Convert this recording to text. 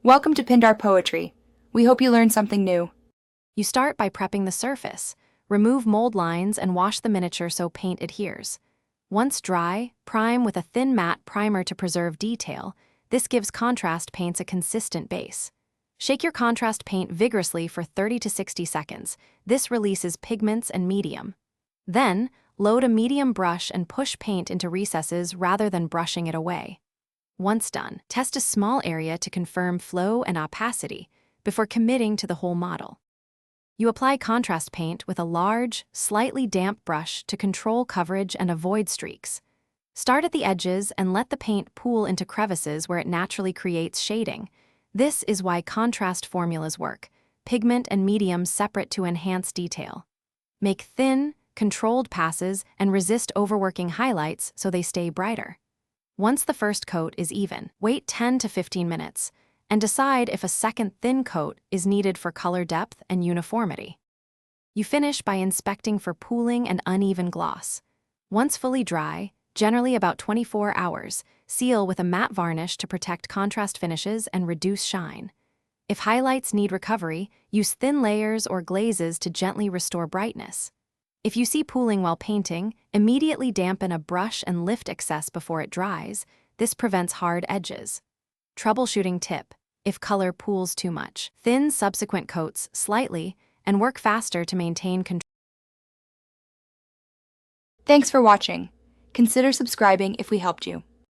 Welcome to Pindar Poetry. We hope you learned something new. You start by prepping the surface. Remove mold lines and wash the miniature so paint adheres. Once dry, prime with a thin matte primer to preserve detail. This gives contrast paints a consistent base. Shake your contrast paint vigorously for 30 to 60 seconds. This releases pigments and medium. Then, load a medium brush and push paint into recesses rather than brushing it away. Once done, test a small area to confirm flow and opacity before committing to the whole model. You apply contrast paint with a large, slightly damp brush to control coverage and avoid streaks. Start at the edges and let the paint pool into crevices where it naturally creates shading. This is why contrast formulas work: pigment and medium separate to enhance detail. Make thin, controlled passes and resist overworking highlights so they stay brighter. Once the first coat is even, wait 10 to 15 minutes and decide if a second thin coat is needed for color depth and uniformity. You finish by inspecting for pooling and uneven gloss. Once fully dry, generally about 24 hours, seal with a matte varnish to protect contrast finishes and reduce shine. If highlights need recovery, use thin layers or glazes to gently restore brightness. If you see pooling while painting, immediately dampen a brush and lift excess before it dries. This prevents hard edges. Troubleshooting tip: if color pools too much, thin subsequent coats slightly and work faster to maintain control. Thanks for watching. Consider subscribing if we helped you.